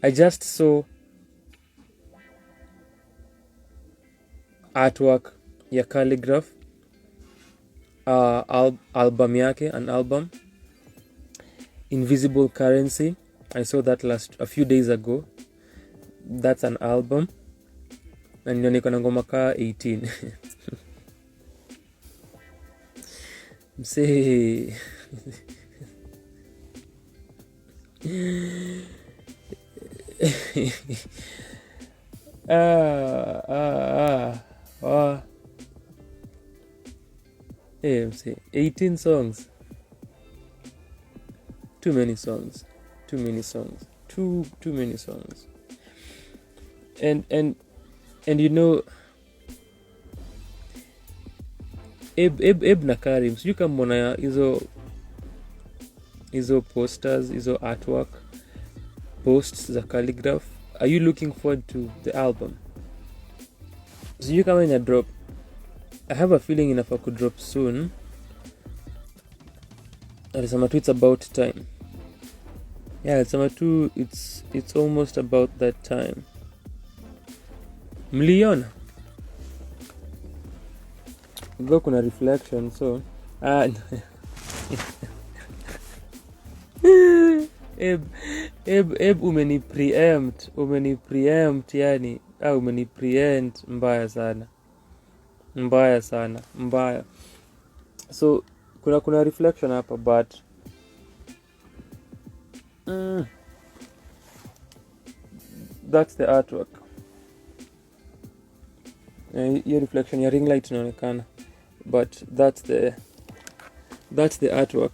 I just saw artwork ya Khaligraph, album yake, an album, Invisible Currency. I saw that a few days ago. That's an album. Na niko na ngoma ka 18. Msee. Msee, 18 songs. Too many songs. Too many songs. And you know, Eb na Karim, sijui kama mbona hizo posters, hizo artwork posts za Khaligraph. Are you looking forward to the album? Sijui kama ina drop. I have a feeling inafaa kudrop soon. Alisema tu it's about time. Yeah, alisema tu it's almost about that time. Mliona? Go kuna reflection, so Eb umeni preempt yani, umeni preempt mbaya sana. So kuna reflection hapa, but that's the artwork. Your reflection, your ring light inaonekana, but that's the artwork.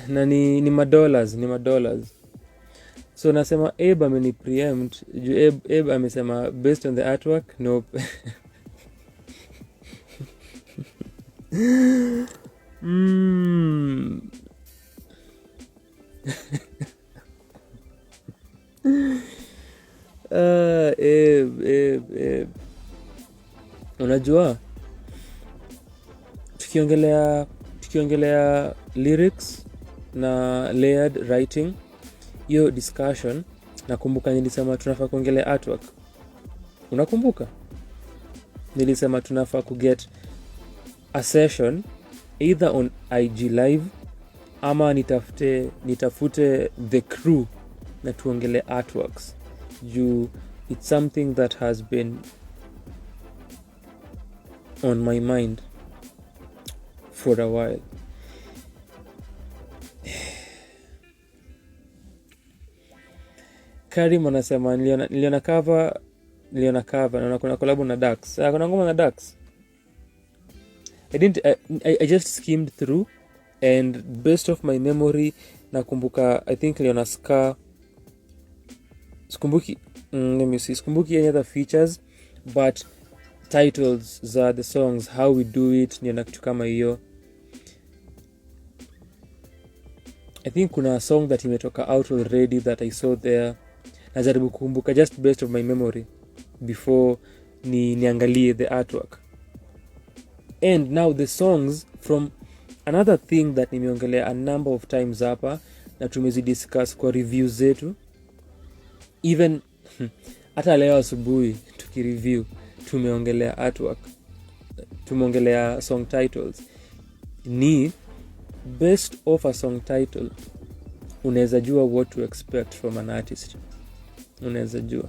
Na ni madollars. So nasema Eb ameni preempt. Eb amesema based on the artwork. Nope. Eb. Unajua, tukiongelea lyrics na layered writing, hiyo discussion, nakumbuka nilisema tunafaa kuongelea artwork. Unakumbuka? Nilisema tunafaa kuget a session either on IG live ama nitafute the crew na tuongelee artworks. It's something that has been on my mind for a while. Karim anasema niliona cover na kuna collab na Dax. Kuna ngoma na Dax. I just skimmed through, and based of my memory nakumbuka, I think niliona Ska. Sikumbuki any other features, but titles za the songs, how we do it, niona kitu kama hiyo. I think kuna a song that imetoka out already that I saw there. Najaribu kukumbuka just based of my memory before niangalie the artwork. And now the songs from another thing that nimeongelea a number of times hapa na tumezidiscuss kwa reviews zetu. Even hata leo asubuhi tukireview tumeongelea artwork, tumeongelea song titles. Ni based off a song title unaweza jua what to expect from an artist. Unaweza jua.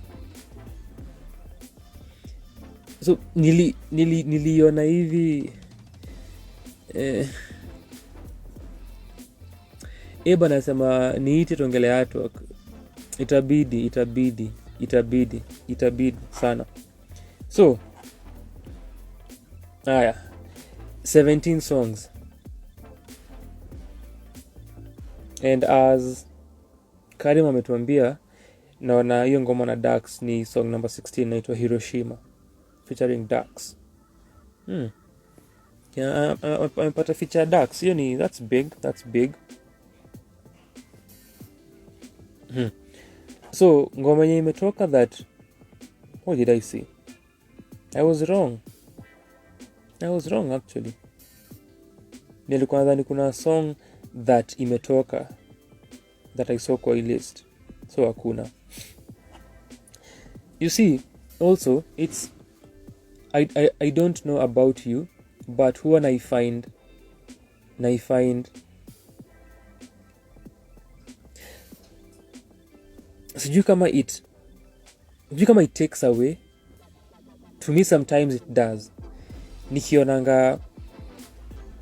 So niliona hivi Eba nasema niite tuongelea artwork. Itabidi sana. So 17 songs, and as Karim ametuambia, naona hiyo ngoma na Dax ni song number 16 inaitwa Hiroshima featuring Dax. Amepata feature Dax. Hiyo ni that's big. So ngoma yenye imetoka that, what did I say? I was wrong actually. nilikuwa nadhani kuna song that imetoka that I saw kwa list, so hakuna. You see, also it's I don't know about you, but huwa naifind sijui kama it takes away. To me sometimes it does. Nikionanga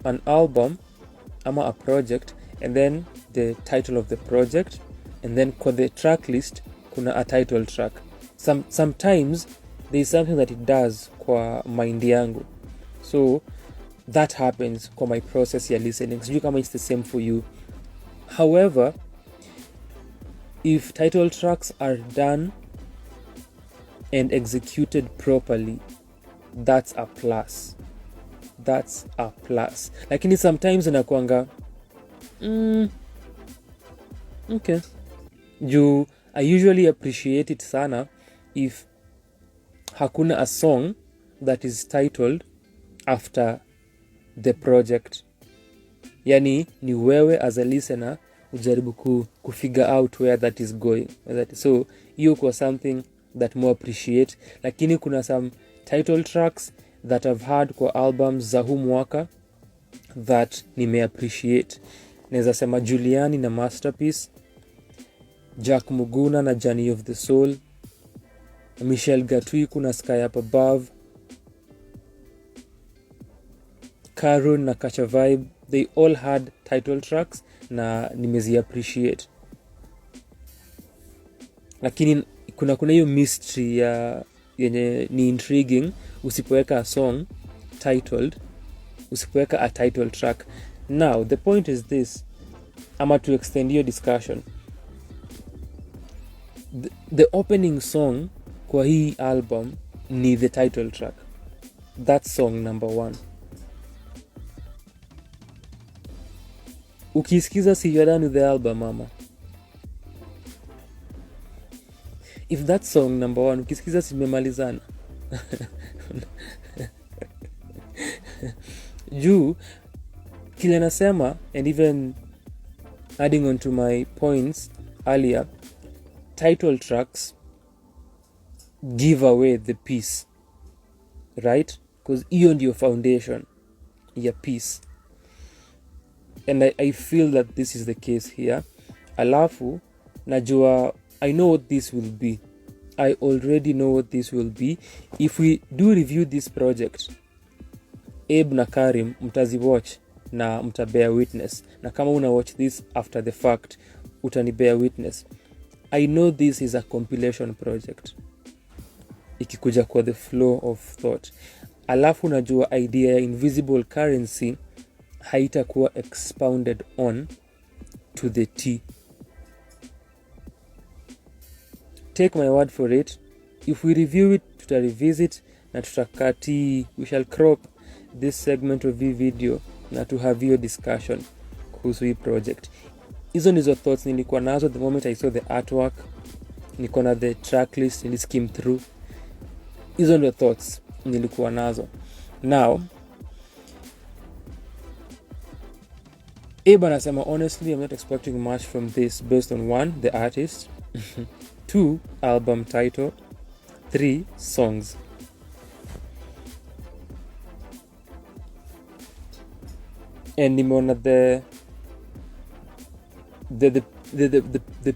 an album ama a project and then the title of the project and then kwa the track list kuna a title track. Sometimes there is something that it does kwa mind yangu, so that happens kwa my process ya listening. Sijui kama it's the same for you. However, if title tracks are done and executed properly, that's a plus. Lakini sometimes inakuanga okay. I usually appreciate it sana if hakuna a song that is titled after the project. Yani ni wewe as a listener ujaribu kufigure out where that is going. So hiyo kwa something that more appreciate. Lakini kuna some title tracks that I've heard kwa albums za huu mwaka that nime appreciate. Naweza sema Juliani na Masterpiece, Jack Muguna na Journey of the Soul, Michelle Gatui kuna Sky Up Above, Karun na Catch a Vibe. They all had title tracks na nimezi appreciate. Lakini kuna hiyo mystery ya yenye ni intriguing usipoweka a song titled, usipoweka a title track. Now the point is this, ama to extend your discussion, the opening song kwa hii album ni the title track. That's song number 1. Ukisikiza si you're done with the album mama. If that song number 1 ukisikiza si memalizana. Juu kile nasema, and even adding on to my points earlier, title tracks give away the piece, right? Because hiyo ndio foundation ya piece, and I feel that this is the case here. Alafu najua I know what this will be. I already know what this will be. If we do review this project, Abe na Karim mtaziwatch na mtabear witness, na kama una watch this after the fact utanibear witness. I know this is a compilation project ikikuja kwa the flow of thought. Alafu najua idea ya invisible currency haitakuwa expounded on to the T. Take my word for it. If we review it, tutarevisit na tutakati, we shall crop this segment of the video na to have your discussion kuhusu hii project. Hizo ndizo thoughts nilikuwa nazo the moment I saw the artwork. Niko na the tracklist, niliskim through. Hizo ndio thoughts nilikuwa nazo. Now, Abe anasema honestly I'm not expecting much from this based on 1, the artist, 2, album title, 3, songs. And nimeona the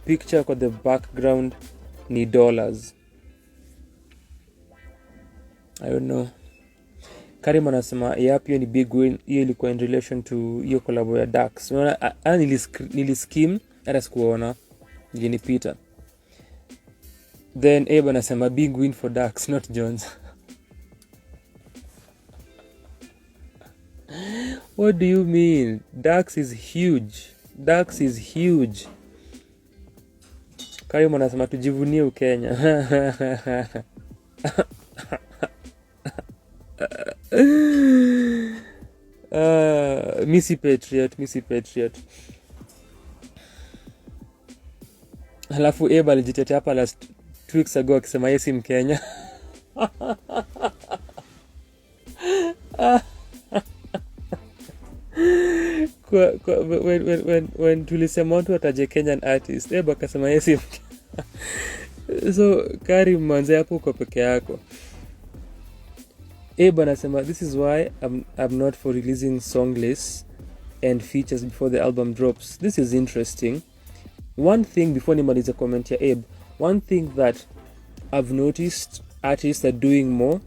picture kwa the background ni dollars. I don't know. Karim anasema yep, hiyo ni big win. Hiyo ilikuwa in relation to hiyo collab ya Dax. Unaona niliskim hata sikuona, ilinipita. Then Abe anasema big win for Dax, not Jones. What do you mean? Dax is huge. Karim anasema tujivunie Ukenya. Missy Patriot. Halafu Abe alijitetea hapa last 2 weeks ago akisema yeye si Mkenya. when tulisema watu wataje Kenyan artist, akasema yesi. So Karim manze hapo kwa peke yako. Anasema this is why I'm not for releasing song lists and features before the album drops. This is interesting. One thing before nimalize comment ya Abe, one thing that I've noticed artists are doing more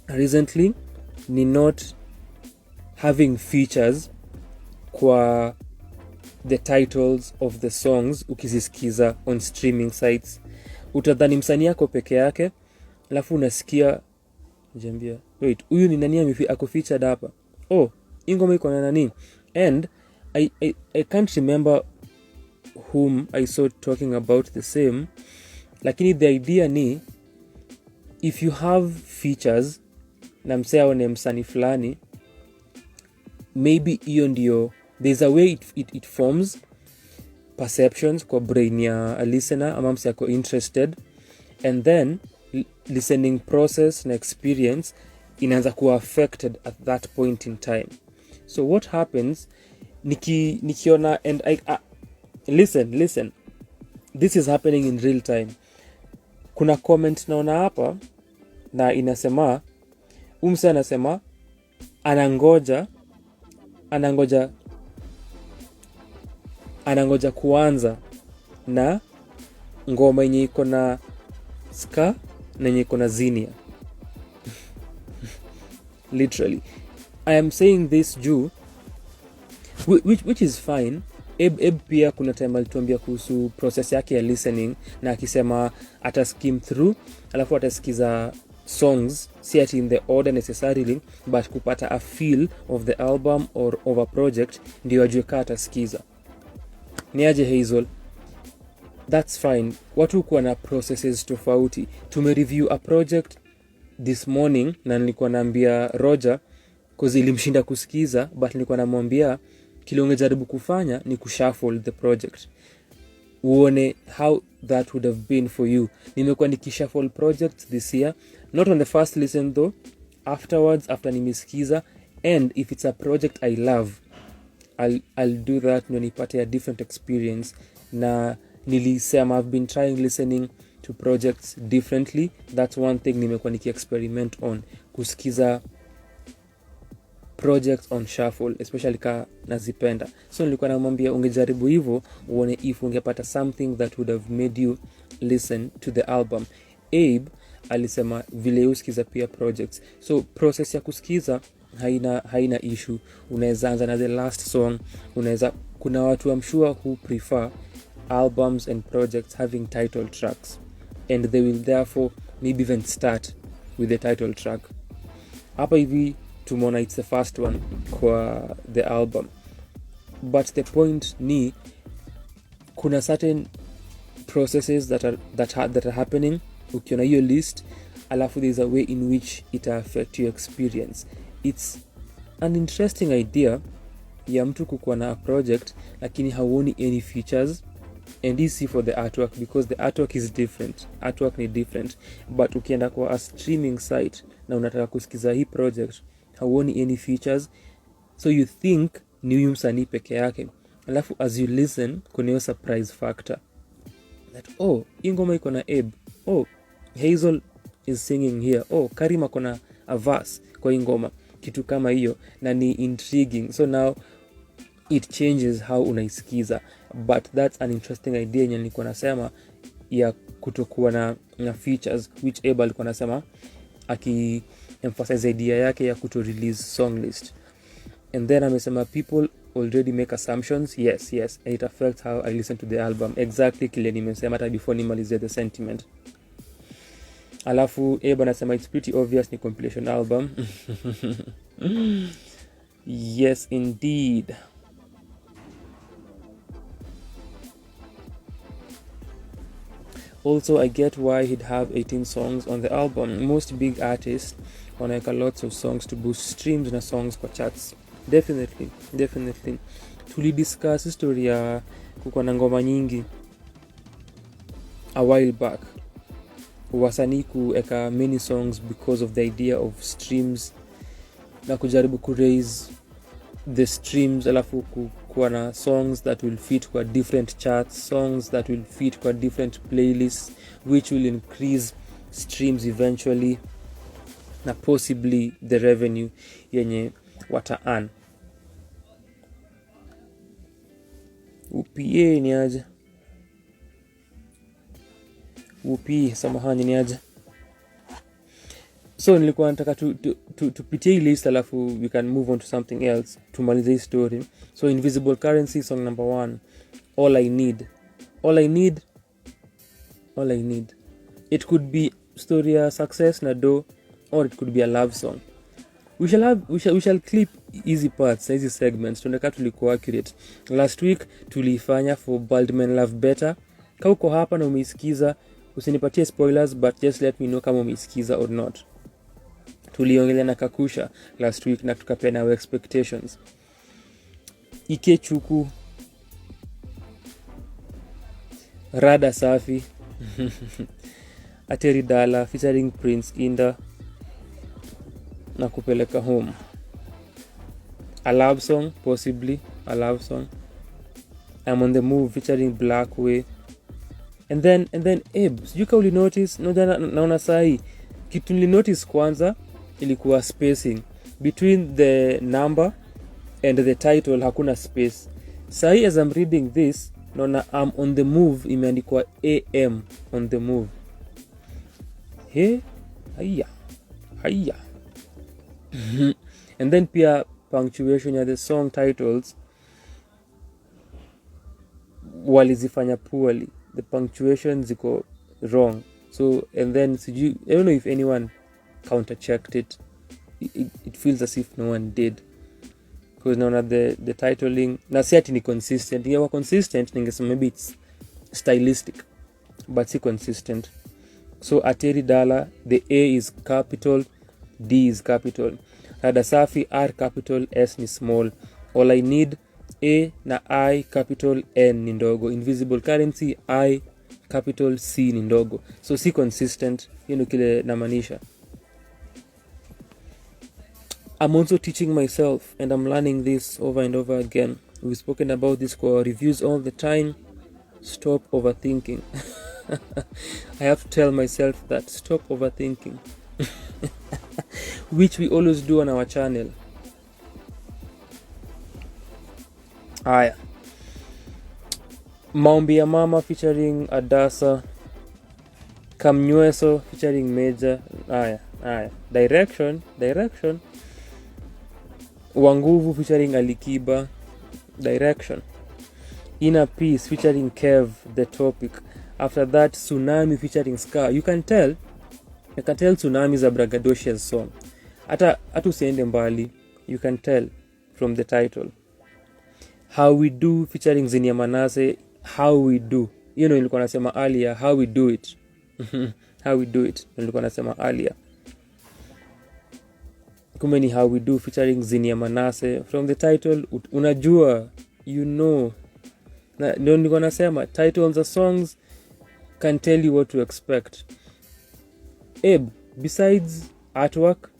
recently ni not having features kwa the titles of the songs ukizisikiza on streaming sites. Utadhani msanii yako peke yake, alafu unasikia jambia, wait, huyu ni nani ako featured hapa? Oh, ingoma iko na nani? And I can't remember whom I saw talking about the same, lakini the idea ni if you have features na msea ni msanii fulani, maybe hiyo ndio there's a way it forms perceptions kwa brain ya a listener ama msea ako interested, and then listening process na experience inaanza kuwa affected at that point in time. So what happens nikiona and listen, this is happening in real time. Kuna comment naona hapa na inasema umse anasema anangoja kuanza na ngoma yenye iko na ska na yenye iko na zinia. Literally I am saying this juu which is fine. Eb pia kuna time alituambia kuhusu process yake ya listening na akisema ataskim through alafu atasikiza songs si ati in the order necessarily but kupata a feel of the album or of a project ndio ajue kama atasikiza. Ni aje Hazel? That's fine. Watu kuwa na processes tofauti. Tumereview a project this morning na nilikuwa naambia Roger cause ilimshinda kusikiza, but nilikuwa namwambia kile ungejaribu kufanya ni kushuffle the project. Uone how that would have been for you. Nimekuwa nikishuffle projects this year, not on the first listen though, afterwards after nimesikiza, and if it's a project I love, I'll do that ndio nipate a different experience. Na nilisema I've been trying listening to projects differently. That's one thing nimekuwa niki-experiment on, kusikiza projects on shuffle, especially ka nazipenda. So nilikuwa namwambia ungejaribu hivyo uone if ungepata something that would have made you listen to the album. Abe alisema vile usikiza pia projects. So process ya kusikiza haina issue. Unaweza anza na the last song. Kuna watu I'm sure who prefer albums and projects having title tracks, and they will therefore maybe even start with the title track. Hapa hivi tumeona it's the first one kwa the album, but the point ni kuna certain processes that are happening ukiona hiyo list, alafu there's a way in which it affect your experience. It's an interesting idea ya mtu kukuwa na a project lakini hauoni any features, and easy for the artwork because the artwork is different. Artwork ni different, but ukienda kwa a streaming site na unataka kusikiza hii project hauoni any features, so you think ni huyu msanii peke yake, alafu as you listen kuna hiyo surprise factor that hii ngoma iko na Abe, Hazel is singing here, Karima kona a verse kwa hii ngoma, kitu kama hiyo, na ni intriguing. So now it changes how unaisikiza, but that's an interesting idea yenye nilikuwa nasema ya kutokuwa na features, which Abe alikuwa nasema aki-emphasize idea yake ya kuto-release song list. And then amesema people already make assumptions. Yes, and it affects how I listen to the album. Exactly kile nimesema hata before nimalize the sentiment. Alafu Abe anasema it's pretty obvious ni compilation album. Yes, indeed. Also, I get why he'd have 18 songs on the album. Most big artists wanaweka lots of songs to boost streams na songs kwa charts. Definitely. Tulidiscuss history ya kukuwa na ngoma nyingi a while back. Wasanii kuweka many songs because of the idea of streams na kujaribu kuraise the streams, alafu kuwa na songs that will fit kwa different charts, songs that will fit kwa different playlists, which will increase streams eventually, na possibly the revenue yenye wata earn. UPA ni aje? UPA samahani ni aje? So nilikuwa nataka tupitie hii list, alafu we can move on to something else tumalize hii story. So Invisible Currency, song number 1, All I Need. All I Need. It could be story ya success na do, or it could be a love song. We shall clip easy parts, easy segments. Tunataka tulikuwa accurate. Last week tulifanya for Bald Men Love Better. Kama uko hapa na umeisikiza, usinipatie spoilers, but just let me know kama umeisikiza or not. Tuliongelea na Kakusha last week na tukapena our expectations. Ike Chuku, Rada Safi, Ateri Dala featuring Prince Inda, na Kupeleka Home. A love song, possibly a love song. I'm on the Move featuring Blackway. And then Abe, sijui ka uli notice, naona sahi kitu nili notice kwanza ilikuwa spacing between the number and the title, hakuna space. Sahi as I'm reading this, naona I'm on the Move imeandikwa AM, on the Move. Haya. And then pia punctuation ya the song titles walizifanya poorly. The punctuation ziko wrong. So, and then I don't know if anyone counter-checked it. It feels as if no one did. Because now the titling, na si ati ni consistent. Ingewa consistent, ningesema maybe it's stylistic, but si consistent. So Ateri Dala, the A is capital, D is capital. Rada Safi, R capital, S ni small. All I Need, A na I capital, N ni ndogo. Invisible Currency, I capital, C ni ndogo. So si consistent, kile namanisha. I'm also teaching myself, and I'm learning this over and over again. We've spoken about this for reviews all the time. Stop overthinking. I have to tell myself that. Stop overthinking. Which we always do on our channel. Aya. Maombi ya Mama featuring Adasa. Kamnyweso featuring Major. Aya. Direction. Wanguvu featuring Alikiba. Direction. Inner Peace featuring Kev, The Topic. After that, Tsunami featuring Ska. You can tell Tsunami is a braggadocious song. Hata usiende mbali, you can tell from the title. How We Do featuring Zinia Manase. How We Do. Nilikuwa nasema earlier, how we do it. How we do it. Nilikuwa nasema earlier. Kumbe ni How We Do featuring Zinia Manase. From the title, unajua, ndio nilikuwa nasema titles of songs can tell you what to expect. Abe, besides artwork,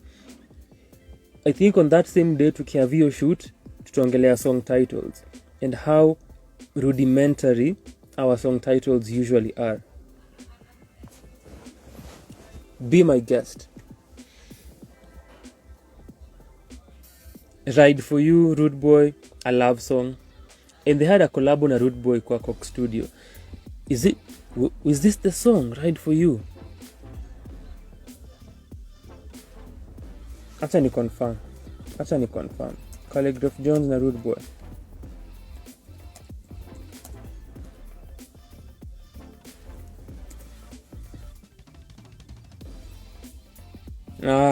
I think on that same day tukiavio shoot, tutaongelea song titles and how rudimentary our song titles usually are. Be my guest. Ride For You, Rude Boy, a love song. And they had a collab na Rude Boy kwa Coke Studio. Is this the song, Ride For You? Acha ni confirm. Khaligraph Jones na Rude Boy.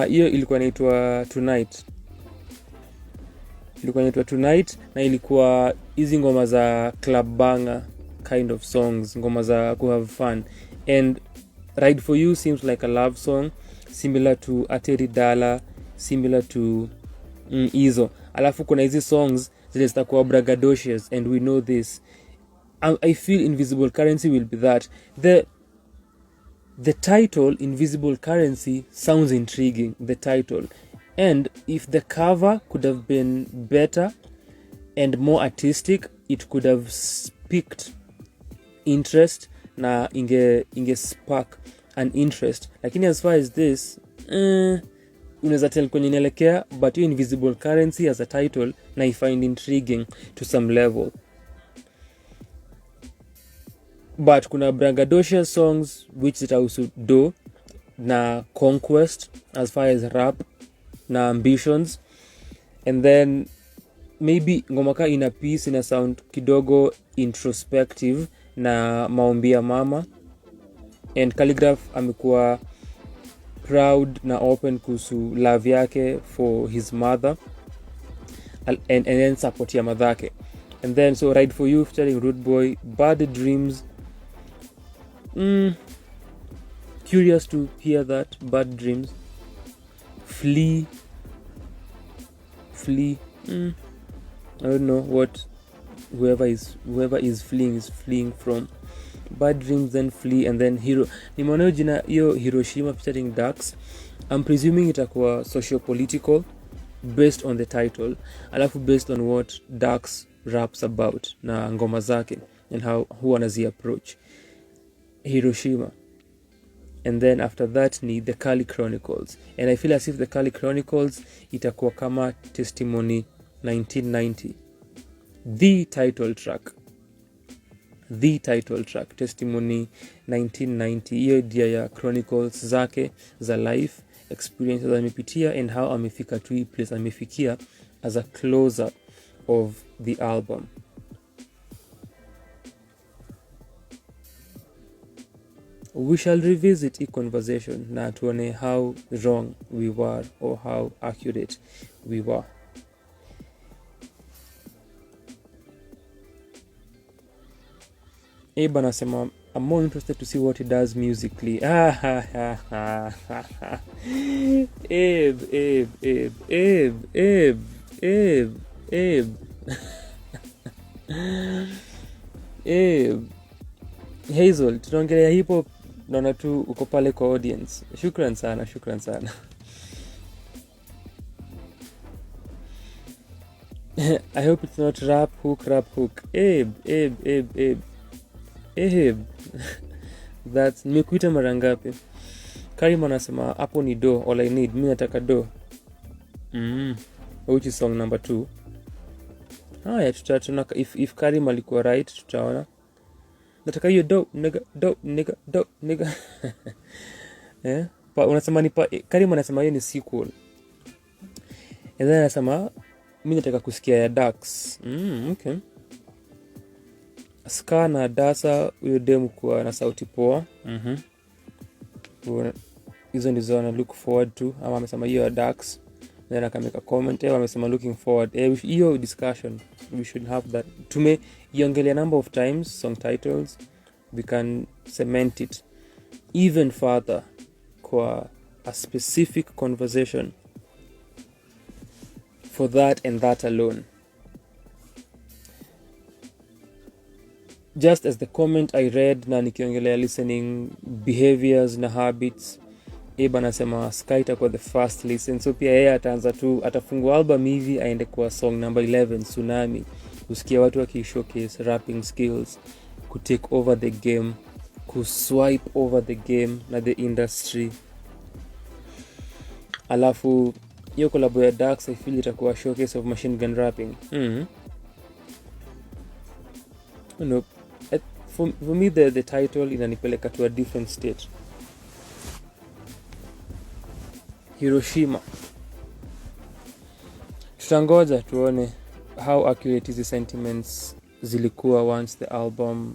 Hiyo ilikuwa inaitwa Tonight. Na ilikuwa hizi ngoma za club banger kind of songs, ngoma za ku have fun. And Ride For You seems like a love song, similar to Ateri Dala, similar to Izo. Alafu kuna hizi songs zile zitakuwa braggadocious, and we know this. I feel Invisible Currency will be that. The title Invisible Currency sounds intriguing, the title. And if the cover could have been better and more artistic, it could have piqued interest na inge spark an interest. Lakini as far as this, unaweza tell kwenye inaelekea, but your invisible currency as a title na I find intriguing to some level. But kuna braggadocious songs which zitahusu do na conquest as far as rap na ambitions, and then maybe ngoma ka ina piece ina sound kidogo introspective na maombi ya mama, and Khaligraph amekuwa proud na open kuhusu love yake for his mother and then support ya madhake. And then so Ride For You featuring Rude Boy, Bad Dreams. Curious to hear that. Bad Dreams. Flee. I don't know what whoever is fleeing from. Bad Dreams, then Flee, and then Hero. Nimeona jina hiyo Hiroshima featuring Dax. I'm presuming itakuwa socio-political based on the title, alafu based on what Dax raps about na ngoma zake and who anazi approach. Hiroshima. And then after that ni The Kali Chronicles, and I feel as if The Kali Chronicles itakuwa kama Testimony 1990, the title track Testimony 1990. Hiyo idea ya chronicles zake za life experiences amepitia and how amefika to hii place amefikia as a closer of the album. We shall revisit hii conversation na tuone how wrong we were or how accurate we were. Eba nasema, I'm more interested to see what he does musically. Hazel, tunaongelea hip hop, naona tu uko pale kwa audience. Shukran sana. I hope it's not rap hook. Abe. That's nimekuita mara ngapi? Karim anasema hapo ni do, all I need. Mimi nataka do. Which is song number 2. Tutaona if Karim alikuwa right, tutaona. Nataka hiyo do nigga. Pa unasema ni Karim anasema hiyo ni sequel. And then anasema mimi nataka kusikia ya Dax. Okay. Ska na Dasa, huyo demu kwa na sauti poa. Hizo ndizo na look forward to. Ama amesema hiyo ya Dax. Then akameka comment. Amesema looking forward. Hiyo discussion, we should have that. Tumeiongelea number of times, song titles. We can cement it even further kwa a specific conversation for that and that alone. Just as the comment I read na nikiongelea listening behaviors na habits, Eba nasema Sky itakuwa the first listen. So pia yeye atafungua album hivi aende kwa song number 11 Tsunami. Usikia watu wakishowcase rapping skills, ku take over the game, ku swipe over the game na the industry. Alafu hiyo collab ya Dax I feel itakuwa showcase of machine gun rapping. No, for me the title inanipeleka to a different state. Hiroshima. Tutangoja tuone how accurate hizi sentiments zilikuwa once the album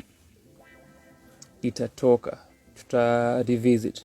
itatoka. Tuta revisit.